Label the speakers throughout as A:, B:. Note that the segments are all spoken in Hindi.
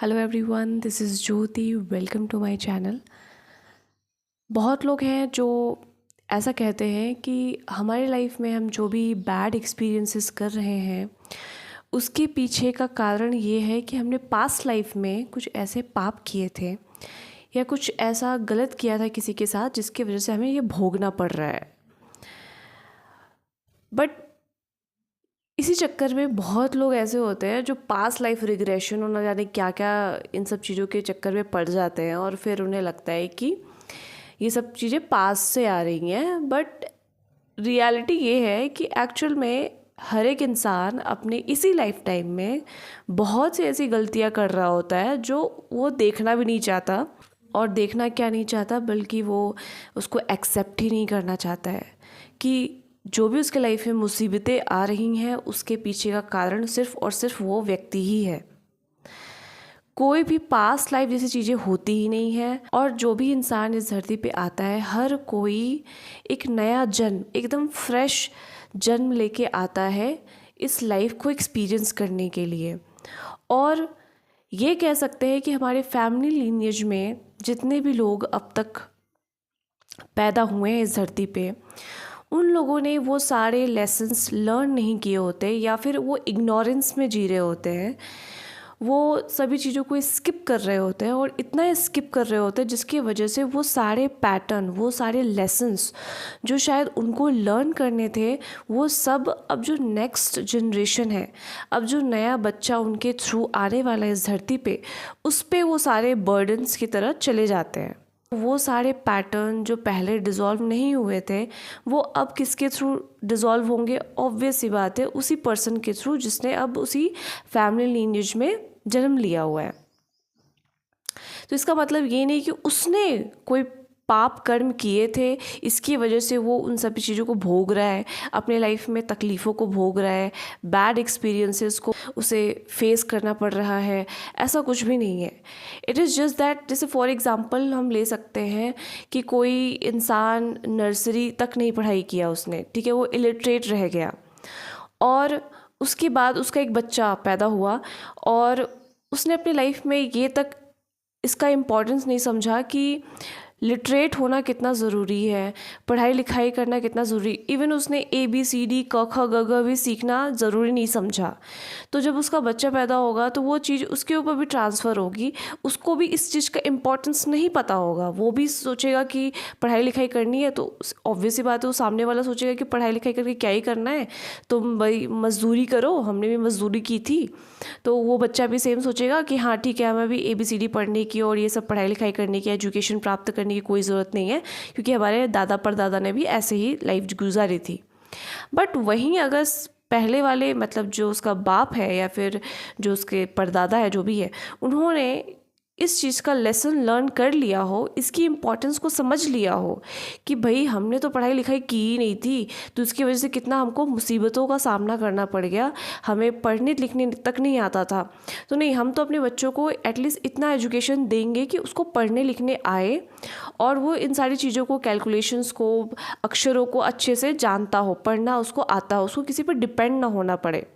A: Hello everyone, this is Jyoti. Welcome to my channel. बहुत लोग हैं जो ऐसा कहते हैं कि हमारी लाइफ में हम जो भी बैड एक्सपीरियंसेस कर रहे हैं उसके पीछे का कारण ये है कि हमने पास्ट लाइफ में कुछ ऐसे पाप किए थे या कुछ ऐसा गलत किया था किसी के साथ जिसकी वजह से हमें ये भोगना पड़ रहा है। बट इसी चक्कर में बहुत लोग ऐसे होते हैं जो पास्ट लाइफ रिग्रेशन और न जाने क्या क्या इन सब चीज़ों के चक्कर में पड़ जाते हैं और फिर उन्हें लगता है कि ये सब चीज़ें पास्ट से आ रही हैं। बट रियलिटी ये है कि एक्चुअल में हर एक इंसान अपने इसी लाइफ टाइम में बहुत सी ऐसी गलतियां कर रहा होता है जो वो देखना भी नहीं चाहता, और देखना क्या नहीं चाहता बल्कि वो उसको एक्सेप्ट ही नहीं करना चाहता है कि जो भी उसके लाइफ में मुसीबतें आ रही हैं उसके पीछे का कारण सिर्फ और सिर्फ वो व्यक्ति ही है। कोई भी पास्ट लाइफ जैसी चीज़ें होती ही नहीं है। और जो भी इंसान इस धरती पे आता है, हर कोई एक नया जन्म, एकदम फ्रेश जन्म लेके आता है इस लाइफ को एक्सपीरियंस करने के लिए। और ये कह सकते हैं कि हमारे फैमिली लीनिएज में जितने भी लोग अब तक पैदा हुए हैं इस धरती पे, उन लोगों ने वो सारे लेसन्स लर्न नहीं किए होते या फिर वो इग्नोरेंस में जी रहे होते हैं। वो सभी चीज़ों को स्किप कर रहे होते हैं और इतना स्किप कर रहे होते हैं जिसकी वजह से वो सारे पैटर्न, वो सारे लेसन्स जो शायद उनको लर्न करने थे, वो सब अब जो नेक्स्ट जनरेशन है, अब जो नया बच्चा उनके थ्रू आने वाला है इस धरती पे, उस पे वो सारे बर्डन्स की तरह चले जाते हैं। वो सारे पैटर्न जो पहले डिज़ोल्व नहीं हुए थे वो अब किसके थ्रू डिज़ोल्व होंगे? ऑब्वियस सी बात है, उसी पर्सन के थ्रू जिसने अब उसी फैमिली लीनिएज में जन्म लिया हुआ है। तो इसका मतलब ये नहीं कि उसने कोई पाप कर्म किए थे, इसकी वजह से वो उन सभी चीज़ों को भोग रहा है, अपने लाइफ में तकलीफ़ों को भोग रहा है, बैड एक्सपीरियंसेस को उसे फेस करना पड़ रहा है। ऐसा कुछ भी नहीं है। इट इज़ जस्ट दैट, जैसे फॉर एग्ज़ाम्पल हम ले सकते हैं कि कोई इंसान नर्सरी तक नहीं पढ़ाई किया उसने, ठीक है, वो इलिटरेट रह गया, और उसके बाद उसका एक बच्चा पैदा हुआ और उसने अपनी लाइफ में ये तक इसका इम्पोर्टेंस नहीं समझा कि लिटरेट होना कितना ज़रूरी है, पढ़ाई लिखाई करना कितना ज़रूरी। इवन उसने ABCD क ख ग घ भी सीखना ज़रूरी नहीं समझा। तो जब उसका बच्चा पैदा होगा तो वो चीज़ उसके ऊपर भी ट्रांसफ़र होगी, उसको भी इस चीज़ का इम्पोर्टेंस नहीं पता होगा। वो भी सोचेगा कि पढ़ाई लिखाई करनी है, तो ऑब्वियस सी बात है वो सामने वाला सोचेगा कि पढ़ाई लिखाई करके क्या ही करना है, तुम भाई मज़दूरी करो, हमने भी मज़दूरी की थी। तो वो बच्चा भी सेम सोचेगा कि हाँ ठीक है, हमें भी ABCD पढ़ने की और ये सब पढ़ाई लिखाई करने की, एजुकेशन प्राप्त करने की कोई ज़रूरत नहीं है, क्योंकि हमारे दादा परदादा ने भी ऐसे ही लाइफ गुजारी थी। बट वहीं अगर पहले वाले, मतलब जो उसका बाप है या फिर जो उसके परदादा है, जो भी है, उन्होंने इस चीज़ का लेसन लर्न कर लिया हो, इसकी इम्पोर्टेंस को समझ लिया हो कि भाई हमने तो पढ़ाई लिखाई की ही नहीं थी, तो इसकी वजह से कितना हमको मुसीबतों का सामना करना पड़ गया, हमें पढ़ने लिखने तक नहीं आता था, तो नहीं, हम तो अपने बच्चों को एटलीस्ट इतना एजुकेशन देंगे कि उसको पढ़ने लिखने आए और वो इन सारी चीज़ों को, कैलकुलेशंस को, अक्षरों को अच्छे से जानता हो, पढ़ना उसको आता हो, उसको किसी पर डिपेंड ना होना पड़े।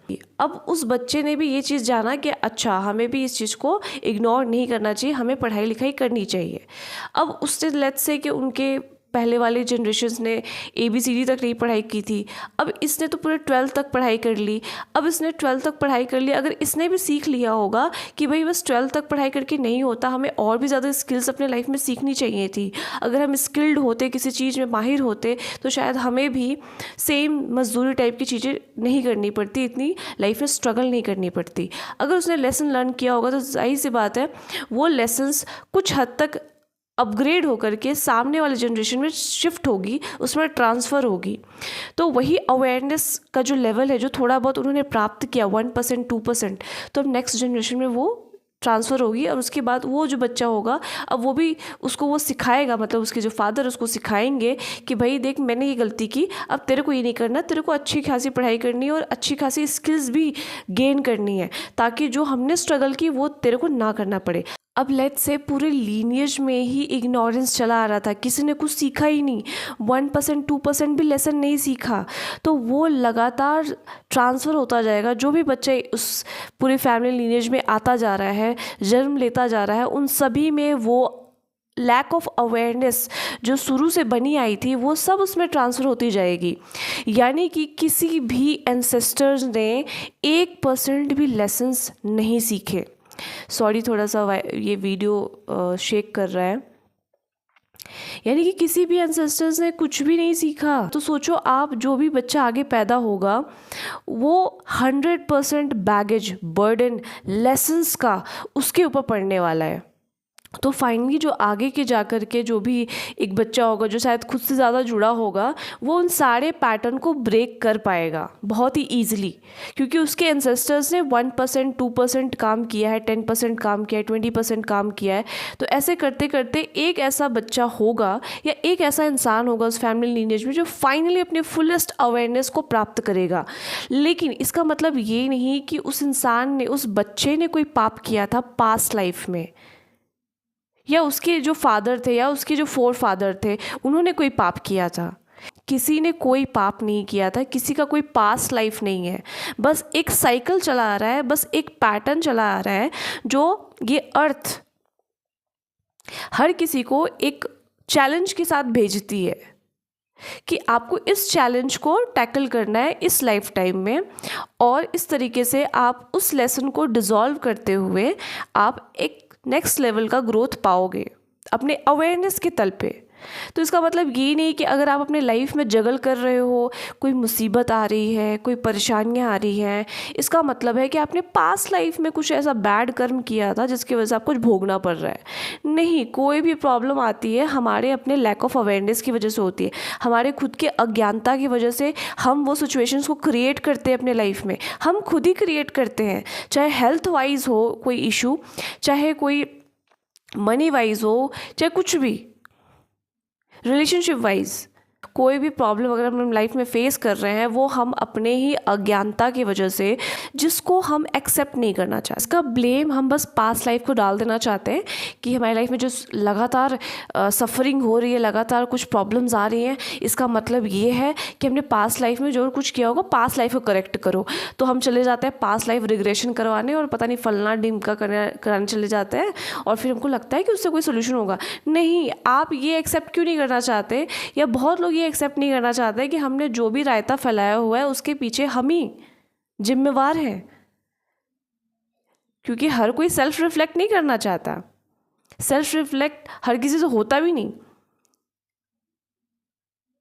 A: अब उस बच्चे ने भी ये चीज़ जाना कि अच्छा, हमें भी इस चीज़ को इग्नोर नहीं करना चाहिए, हमें पढ़ाई लिखाई करनी चाहिए। अब उससे लेट्स से कि उनके पहले वाले जनरेशन्स ने ABCD तक नहीं पढ़ाई की थी, अब इसने तो पूरे 12th तक पढ़ाई कर ली। अब इसने 12th तक पढ़ाई कर ली, अगर इसने भी सीख लिया होगा कि भाई बस 12th तक पढ़ाई करके नहीं होता, हमें और भी ज़्यादा स्किल्स अपने लाइफ में सीखनी चाहिए थी, अगर हम स्किल्ड होते, किसी चीज़ में माहिर होते, तो शायद हमें भी सेम मजदूरी टाइप की चीज़ें नहीं करनी पड़ती, इतनी लाइफ में स्ट्रगल नहीं करनी पड़ती। अगर उसने लेसन लर्न किया होगा तो जाहिर सी बात है वो लेसन्स कुछ हद तक अपग्रेड होकर के सामने वाले जनरेशन में शिफ्ट होगी, उसमें ट्रांसफ़र होगी। तो वही अवेयरनेस का जो लेवल है, जो थोड़ा बहुत उन्होंने प्राप्त किया, 1% 2%, तो अब नेक्स्ट जनरेशन में वो ट्रांसफ़र होगी। और उसके बाद वो जो बच्चा होगा, अब वो भी उसको वो सिखाएगा, मतलब उसके जो फादर उसको सिखाएंगे कि भाई देख, मैंने ये गलती की, अब तेरे को ये नहीं करना, तेरे को अच्छी खासी पढ़ाई करनी है और अच्छी खासी स्किल्स भी गेन करनी है, ताकि जो हमने स्ट्रगल की वो तेरे को ना करना पड़े। अब लेट्स से पूरे लीनियज में ही इग्नोरेंस चला आ रहा था, किसी ने कुछ सीखा ही नहीं, 1% 2% भी लेसन नहीं सीखा, तो वो लगातार ट्रांसफ़र होता जाएगा। जो भी बच्चे उस पूरे फैमिली लीनियज में आता जा रहा है, जन्म लेता जा रहा है, उन सभी में वो लैक ऑफ अवेयरनेस जो शुरू से बनी आई थी वो सब उसमें ट्रांसफ़र होती जाएगी। यानी कि किसी भी एंसेस्टर्स ने 1% भी लेसन्स नहीं सीखे। सॉरी, थोड़ा सा ये वीडियो शेक कर रहा है। यानी कि किसी भी एंसेस्टर्स ने कुछ भी नहीं सीखा। तो सोचो आप, जो भी बच्चा आगे पैदा होगा वो 100% बैगेज, बर्डन, लेसन्स का उसके ऊपर पड़ने वाला है। तो फाइनली जो आगे के जाकर के जो भी एक बच्चा होगा जो शायद खुद से ज़्यादा जुड़ा होगा, वो उन सारे पैटर्न को ब्रेक कर पाएगा बहुत ही ईजिली, क्योंकि उसके एंसेस्टर्स ने 1% 2% काम किया है, 10% काम किया है, 20% काम किया है। तो ऐसे करते करते एक ऐसा बच्चा होगा या एक ऐसा इंसान होगा उस फैमिली लीनेज में जो फाइनली अपने फुलेस्ट अवेयरनेस को प्राप्त करेगा। लेकिन इसका मतलब ये नहीं कि उस इंसान ने, उस बच्चे ने कोई पाप किया था पास्ट लाइफ में, या उसके जो फादर थे या उसके जो फोर फादर थे उन्होंने कोई पाप किया था। किसी ने कोई पाप नहीं किया था, किसी का कोई पास्ट लाइफ नहीं है। बस एक साइकिल चला आ रहा है, बस एक पैटर्न चला आ रहा है जो ये अर्थ हर किसी को एक चैलेंज के साथ भेजती है कि आपको इस चैलेंज को टैकल करना है इस लाइफ टाइम में, और इस तरीके से आप उस लेसन को डिसॉल्व करते हुए आप एक नेक्स्ट लेवल का ग्रोथ पाओगे अपने अवेयरनेस के तल पे। तो इसका मतलब ये नहीं कि अगर आप अपने लाइफ में जगल कर रहे हो, कोई मुसीबत आ रही है, कोई परेशानियां आ रही हैं, इसका मतलब है कि आपने पास्ट लाइफ में कुछ ऐसा बैड कर्म किया था जिसकी वजह से आपको कुछ भोगना पड़ रहा है। नहीं, कोई भी प्रॉब्लम आती है हमारे अपने लैक ऑफ अवेयरनेस की वजह से होती है, हमारे खुद के अज्ञानता की वजह से हम वो सिचुएशंस को क्रिएट करते हैं अपने लाइफ में। हम खुद ही क्रिएट करते हैं, चाहे हेल्थ वाइज हो कोई इशू, चाहे कोई मनी वाइज हो, चाहे कुछ भी रिलेशनशिप वाइज कोई भी प्रॉब्लम अगर हम लाइफ में फेस कर रहे हैं, वो हम अपने ही अज्ञानता की वजह से, जिसको हम एक्सेप्ट नहीं करना चाहते। इसका ब्लेम हम बस पास्ट लाइफ को डाल देना चाहते हैं कि हमारी लाइफ में जो लगातार सफरिंग हो रही है, लगातार कुछ प्रॉब्लम्स आ रही हैं, इसका मतलब ये है कि हमने पास्ट लाइफ में जो कुछ किया होगा पास्ट लाइफ को करेक्ट करो। तो हम चले जाते हैं पास्ट लाइफ रिग्रेशन करवाने और पता नहीं फलना ढिमका कराने चले जाते हैं, और फिर हमको लगता है कि उससे कोई सोल्यूशन होगा। नहीं, आप ये एक्सेप्ट क्यों नहीं करना चाहते, या बहुत लोग ये एक्सेप्ट नहीं करना चाहते कि हमने जो भी रायता फैलाया हुआ है उसके पीछे हम ही जिम्मेवार हैं। क्योंकि हर कोई सेल्फ रिफ्लेक्ट नहीं करना चाहता, सेल्फ रिफ्लेक्ट हर किसी से होता भी नहीं।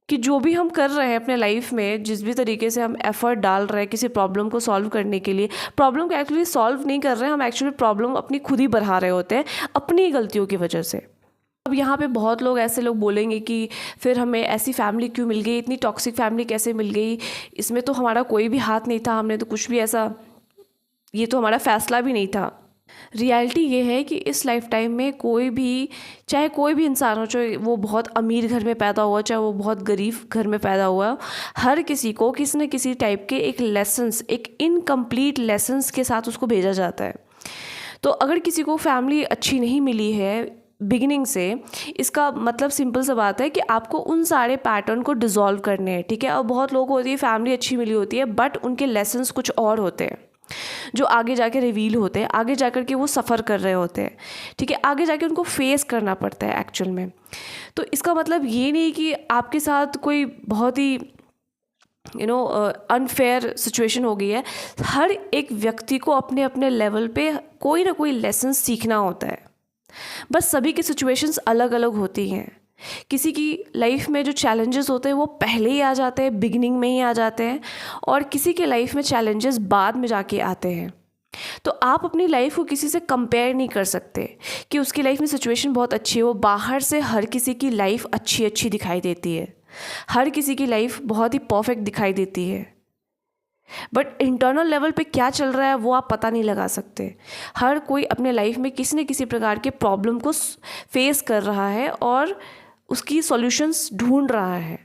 A: कि जो भी हम कर रहे हैं अपने लाइफ में, जिस भी तरीके से हम एफर्ट डाल रहे हैं किसी प्रॉब्लम को सॉल्व करने के लिए, प्रॉब्लम को एक्चुअली सॉल्व नहीं कर रहे हैं हम, एक्चुअली प्रॉब्लम अपनी खुद ही बढ़ा रहे होते हैं अपनी गलतियों की वजह से। अब यहाँ पे बहुत लोग ऐसे लोग बोलेंगे कि फिर हमें ऐसी फैमिली क्यों मिल गई, इतनी टॉक्सिक फैमिली कैसे मिल गई, इसमें तो हमारा कोई भी हाथ नहीं था, हमने तो कुछ भी ऐसा, ये तो हमारा फैसला भी नहीं था। रियलिटी ये है कि इस लाइफ टाइम में कोई भी, चाहे कोई भी इंसान हो, चाहे वो बहुत अमीर घर में पैदा हुआ, चाहे वो बहुत गरीब घर में पैदा हुआ, हर किसी को किसी न किसी टाइप के एक लेसन्स, एक इनकम्प्लीट लेसन्स के साथ उसको भेजा जाता है। तो अगर किसी को फैमिली अच्छी नहीं मिली है बिगिनिंग से, इसका मतलब सिंपल सा बात है कि आपको उन सारे पैटर्न को डिसॉल्व करने हैं, ठीक है। और बहुत लोगों को होती है फैमिली अच्छी मिली होती है, बट उनके लेसन्स कुछ और होते हैं जो आगे जाके रिवील होते हैं, आगे जाकर के वो सफ़र कर रहे होते हैं, ठीक है, आगे जाके उनको फेस करना पड़ता है एक्चुअल में। तो इसका मतलब ये नहीं कि आपके साथ कोई बहुत ही अनफेयर सिचुएशन हो गई है। हर एक व्यक्ति को अपने अपने लेवल पे कोई ना कोई लेसन सीखना होता है, बस सभी की सिचुएशंस अलग अलग होती हैं। किसी की लाइफ में जो चैलेंजेस होते हैं वो पहले ही आ जाते हैं, बिगिनिंग में ही आ जाते हैं, और किसी के लाइफ में चैलेंजेस बाद में जाके आते हैं। तो आप अपनी लाइफ को किसी से कंपेयर नहीं कर सकते कि उसकी लाइफ में सिचुएशन बहुत अच्छी है। वो बाहर से हर किसी की लाइफ अच्छी अच्छी दिखाई देती है, हर किसी की लाइफ बहुत ही परफेक्ट दिखाई देती है, बट इंटरनल लेवल पे क्या चल रहा है वो आप पता नहीं लगा सकते। हर कोई अपने लाइफ में किसी न किसी प्रकार के प्रॉब्लम को फेस कर रहा है और उसकी सॉल्यूशंस ढूंढ रहा है।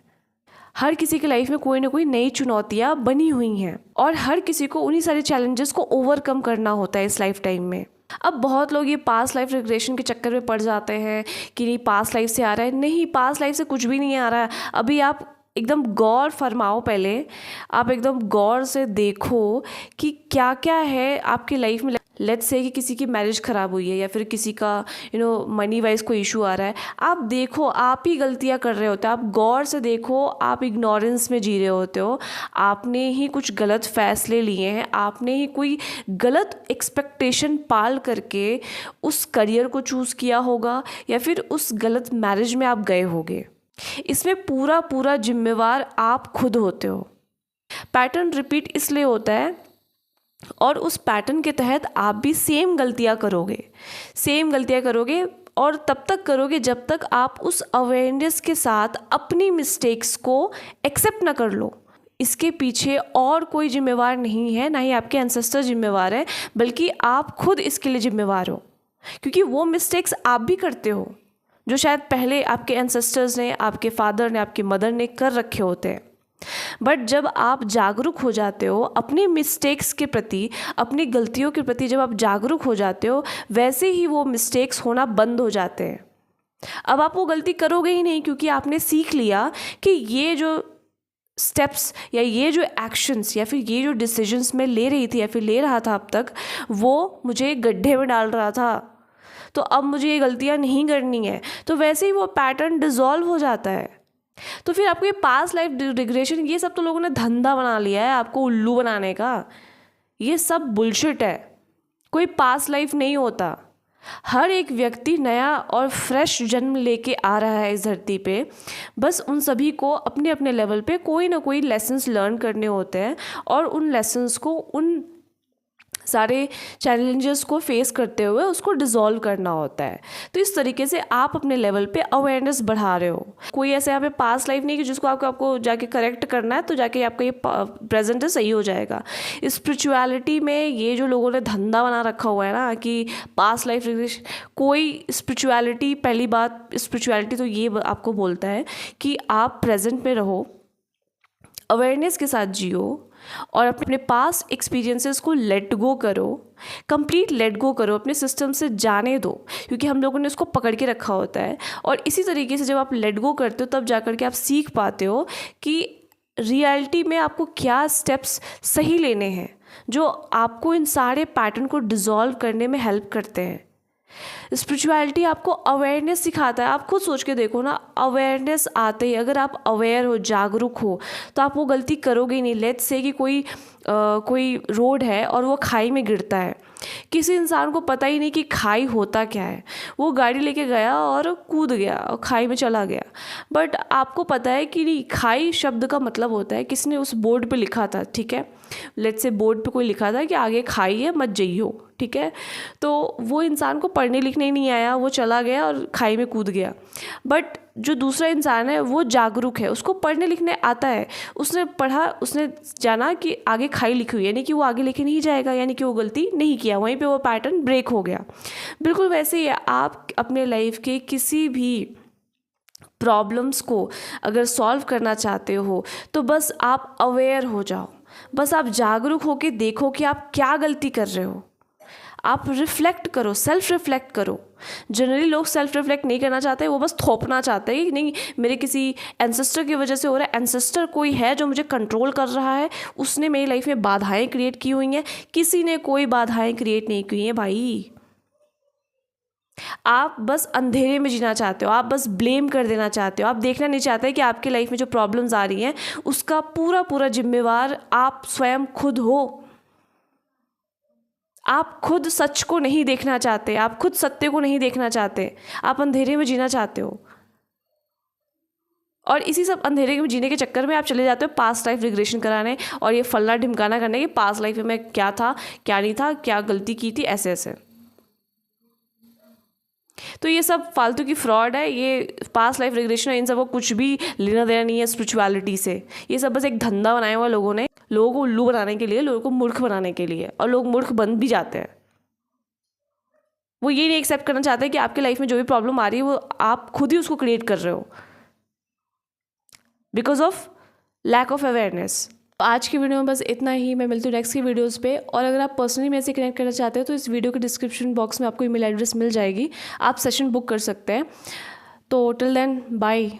A: हर किसी की लाइफ में कोई ना कोई नई चुनौतियाँ बनी हुई हैं, और हर किसी को उन्हीं सारे चैलेंजेस को ओवरकम करना होता है इस लाइफ टाइम में। अब बहुत लोग ये पास्ट लाइफ रिग्रेशन के चक्कर में पड़ जाते हैं कि नहीं पास्ट लाइफ से आ रहा है। नहीं, पास्ट लाइफ से कुछ भी नहीं आ रहा है। अभी आप एकदम गौर फरमाओ, पहले आप एकदम गौर से देखो कि क्या क्या है आपकी लाइफ में। लेट्स से कि किसी की मैरिज ख़राब हुई है या फिर किसी का मनी वाइज कोई इशू आ रहा है। आप देखो, आप ही गलतियां कर रहे होते हो। आप गौर से देखो, आप इग्नोरेंस में जी रहे होते हो। आपने ही कुछ गलत फैसले लिए हैं, आपने ही कोई गलत एक्सपेक्टेशन पाल करके उस करियर को चूज़ किया होगा या फिर उस गलत मैरिज में आप गए होगे। इसमें पूरा पूरा जिम्मेवार आप खुद होते हो। पैटर्न रिपीट इसलिए होता है और उस पैटर्न के तहत आप भी सेम गलतियां करोगे और तब तक करोगे जब तक आप उस अवेयरनेस के साथ अपनी मिस्टेक्स को एक्सेप्ट ना कर लो। इसके पीछे और कोई जिम्मेवार नहीं है, ना ही आपके एंसेस्टर जिम्मेवार है, बल्कि आप खुद इसके लिए जिम्मेवार हो। क्योंकि वो मिस्टेक्स आप भी करते हो जो शायद पहले आपके एंसेस्टर्स ने, आपके फादर ने, आपकी मदर ने कर रखे होते हैं। बट जब आप जागरूक हो जाते हो अपनी मिस्टेक्स के प्रति, अपनी गलतियों के प्रति, जब आप जागरूक हो जाते हो, वैसे ही वो मिस्टेक्स होना बंद हो जाते हैं। अब आप वो गलती करोगे ही नहीं, क्योंकि आपने सीख लिया कि ये जो स्टेप्स या ये जो एक्शंस या फिर ये जो डिसीजंस मैं ले रही थी या फिर ले रहा था अब तक, वो मुझे गड्ढे में डाल रहा था। तो अब मुझे ये गलतियाँ नहीं करनी है। तो वैसे ही वो पैटर्न डिसॉल्व हो जाता है। तो फिर आपको ये पास्ट लाइफ रिग्रेशन, ये सब तो लोगों ने धंधा बना लिया है आपको उल्लू बनाने का। ये सब बुलशिट है। कोई पास्ट लाइफ नहीं होता। हर एक व्यक्ति नया और फ्रेश जन्म लेके आ रहा है इस धरती पे। बस उन सभी को अपने अपने लेवल पे कोई ना कोई लेसन्स लर्न करने होते हैं और उन लेसन्स को, उन सारे चैलेंजेस को फेस करते हुए उसको डिसॉल्व करना होता है। तो इस तरीके से आप अपने लेवल पे अवेयरनेस बढ़ा रहे हो। कोई ऐसे यहाँ पे पास्ट लाइफ नहीं कि जिसको आपको जाके करेक्ट करना है तो जाके आपका ये प्रेजेंट सही हो जाएगा। स्पिरिचुअलिटी में ये जो लोगों ने धंधा बना रखा हुआ है ना कि पास्ट लाइफ रिग्रेशन, कोई स्पिरिचुअलिटी, पहली बात स्पिरिचुअलिटी तो ये आपको बोलता है कि आप प्रेजेंट में रहो, अवेयरनेस के साथ जियो और अपने पास एक्सपीरियंसेस को लेट गो करो, कंप्लीट लेट गो करो, अपने सिस्टम से जाने दो, क्योंकि हम लोगों ने उसको पकड़ के रखा होता है। और इसी तरीके से जब आप लेट गो करते हो तब जाकर के आप सीख पाते हो कि रियलिटी में आपको क्या स्टेप्स सही लेने हैं जो आपको इन सारे पैटर्न को डिसॉल्व करने में हेल्प करते हैं। स्पिरिचुअलिटी आपको अवेयरनेस सिखाता है। आप खुद सोच के देखो ना, अवेयरनेस आते ही अगर आप अवेयर हो, जागरूक हो, तो आप वो गलती करोगे ही नहीं। लेट्स से कि कोई रोड है और वो खाई में गिरता है। किसी इंसान को पता ही नहीं कि खाई होता क्या है, वो गाड़ी लेके गया और कूद गया और खाई में चला गया। बट आपको पता है कि नहीं, खाई शब्द का मतलब होता है, किसी ने उस बोर्ड पे लिखा था, ठीक है, लेट्स से बोर्ड पे कोई लिखा था कि आगे खाई है, मत जाइयो, ठीक है। तो वो इंसान को पढ़ने लिखने ही नहीं आया, वो चला गया और खाई में कूद गया। बट जो दूसरा इंसान है वो जागरूक है, उसको पढ़ने लिखने आता है, उसने पढ़ा, उसने जाना कि आगे खाई लिखी हुई है, यानी कि वो आगे लेके नहीं जाएगा, यानी कि वो गलती नहीं किया, वहीं पे वो पैटर्न ब्रेक हो गया। बिल्कुल वैसे ही आप अपने लाइफ के किसी भी प्रॉब्लम्स को अगर सॉल्व करना चाहते हो तो बस आप अवेयर हो जाओ, बस आप जागरूक होकर देखो कि आप क्या गलती कर रहे हो। आप रिफ्लेक्ट करो, सेल्फ रिफ्लेक्ट करो। जनरली लोग सेल्फ रिफ्लेक्ट नहीं करना चाहते, वो बस थोपना चाहते हैं कि नहीं मेरे किसी एंसेस्टर की वजह से हो रहा है, एंसेस्टर कोई है जो मुझे कंट्रोल कर रहा है, उसने मेरी लाइफ में बाधाएं क्रिएट की हुई हैं। किसी ने कोई बाधाएं क्रिएट नहीं की हैं भाई। आप बस अंधेरे में जीना चाहते हो, आप बस ब्लेम कर देना चाहते हो, आप देखना नहीं चाहते कि आपकी लाइफ में जो प्रॉब्लम्स आ रही हैं उसका पूरा पूरा जिम्मेवार आप स्वयं खुद हो। आप खुद सच को नहीं देखना चाहते, आप खुद सत्य को नहीं देखना चाहते, आप अंधेरे में जीना चाहते हो। और इसी सब अंधेरे में जीने के चक्कर में आप चले जाते हो पास्ट लाइफ रिग्रेशन कराने और ये फलना ढिमकाना करने कि पास्ट लाइफ में क्या था, क्या नहीं था, क्या गलती की थी, ऐसे ऐसे। तो ये सब फालतू की फ्रॉड है। ये पास्ट लाइफ रिग्रेशन, इन सब को कुछ भी लेना देना नहीं है स्पिरिचुअलिटी से। ये सब बस एक धंधा बनाया हुआ लोगों ने, लोगों को उल्लू बनाने के लिए, लोगों को मूर्ख बनाने के लिए, और लोग मूर्ख बन भी जाते हैं। वो ये नहीं एक्सेप्ट करना चाहते कि आपके लाइफ में जो भी प्रॉब्लम आ रही है वो आप खुद ही उसको क्रिएट कर रहे हो because of lack of awareness. आज की वीडियो में बस इतना ही। मैं मिलती हूँ नेक्स्ट की वीडियोस पे। और अगर आप पर्सनली मेरे से कनेक्ट करना चाहते हो तो इस वीडियो के डिस्क्रिप्शन बॉक्स में आपको ईमेल एड्रेस मिल जाएगी, आप सेशन बुक कर सकते हैं। तो टिल देन बाय।